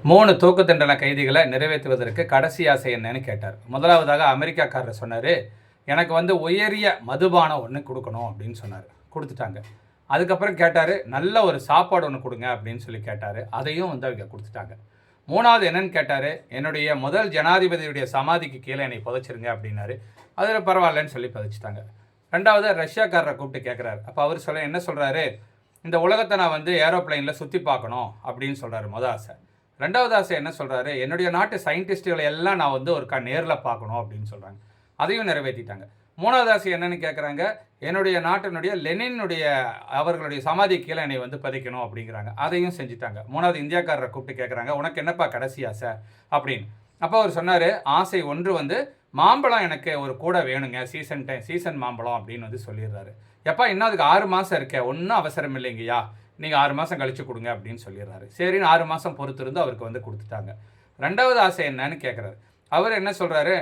3 தூக்கு தண்டனை கைதிகளை நிறைவேற்றுவதற்கு கடைசி ஆசை என்னன்னு கேட்டார். முதலாவதாக அமெரிக்காக்காரர் சொன்னார், எனக்கு உயரிய மதுபானம் ஒன்று கொடுக்கணும் அப்படின்னு சொன்னார். கொடுத்துட்டாங்க. அதுக்கப்புறம் கேட்டார், நல்ல ஒரு சாப்பாடு ஒன்று கொடுங்க அப்படின்னு சொல்லி கேட்டார். அதையும் அவங்க கொடுத்துட்டாங்க. 3வது என்னன்னு கேட்டார், என்னுடைய முதல் ஜனாதிபதியுடைய சமாதிக்கு கீழே என்னை புதைச்சிருங்க அப்படின்னாரு. அதில் பரவாயில்லன்னு சொல்லி புதைச்சிட்டாங்க. 2வது ரஷ்யாக்காரரை கூப்பிட்டு கேட்குறாரு. அப்போ அவர் என்ன சொல்கிறாரு, இந்த உலகத்தை நான் ஏரோப்ளைனில் சுற்றி பார்க்கணும் அப்படின்னு சொல்கிறாரு. ஆசை. 2வது ஆசை என்ன சொல்கிறாரு, என்னுடைய நாட்டு சயின்டிஸ்ட்டுகளை எல்லாம் நான் ஒருக்கா நேரில் பார்க்கணும் அப்படின்னு சொல்கிறாங்க. அதையும் நிறைவேற்றிட்டாங்க. 3வது ஆசை என்னன்னு கேட்குறாங்க, என்னுடைய நாட்டினுடைய லெனினுடைய அவர்களுடைய சமாதி கீழே என்னை பதிக்கணும் அப்படிங்கிறாங்க. அதையும் செஞ்சுட்டாங்க. 3வது இந்தியாக்காரரை கூப்பிட்டு கேட்குறாங்க, உனக்கு என்னப்பா கடைசி ஆசை அப்படின்னு. அப்போ அவர் சொன்னார், ஆசை 1 மாம்பழம் எனக்கு ஒரு கூட வேணுங்க, சீசன் மாம்பழம் அப்படின்னு சொல்லிடுறாரு. எப்பா இன்னும் அதுக்கு 6 மாதம் இருக்கே, ஒன்றும் அவசரம் இல்லைங்கய்யா, நீங்கள் 6 மாதம் கழித்து கொடுங்க அப்படின்னு சொல்லிடுறாரு. சரின்னு 6 மாதம் பொறுத்திருந்து அவருக்கு கொடுத்துட்டாங்க. 2வது ஆசை என்னன்னு கேட்குறாரு. அவர் என்ன சொல்கிறாரு,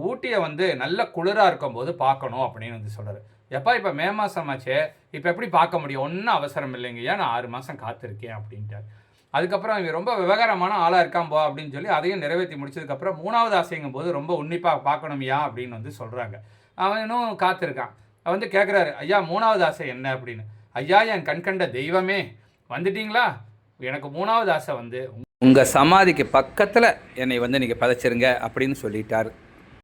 ஊட்டியை நல்ல குளிராக இருக்கும்போது பார்க்கணும் அப்படின்னு சொல்கிறாரு. எப்பா இப்போ மே மாதம் ஆச்சே, இப்போ எப்படி பார்க்க முடியும், ஒன்றும் அவசரம் இல்லைங்கய்யா, நான் 6 மாதம் காத்திருக்கேன் அப்படின்ட்டார். அதுக்கப்புறம் இவன் ரொம்ப விவகாரமான ஆளாக இருக்கான் போ அப்படின்னு சொல்லி அதையும் நிறைவேற்றி முடிச்சதுக்கப்புறம் 3வது ஆசைங்கும் போது ரொம்ப உன்னிப்பாக பார்க்கணுமையா அப்படின்னு சொல்கிறாங்க. அவனும் காத்திருக்கான். கேட்குறாரு, ஐயா 3வது ஆசை என்ன அப்படின்னு. ஐயா என் கண்கண்ட தெய்வமே வந்துட்டீங்களா, எனக்கு 3வது ஆசை உங்கள் சமாதிக்கு பக்கத்தில் என்னை நீங்கள் பதைச்சிருங்க அப்படின்னு சொல்லிட்டார்.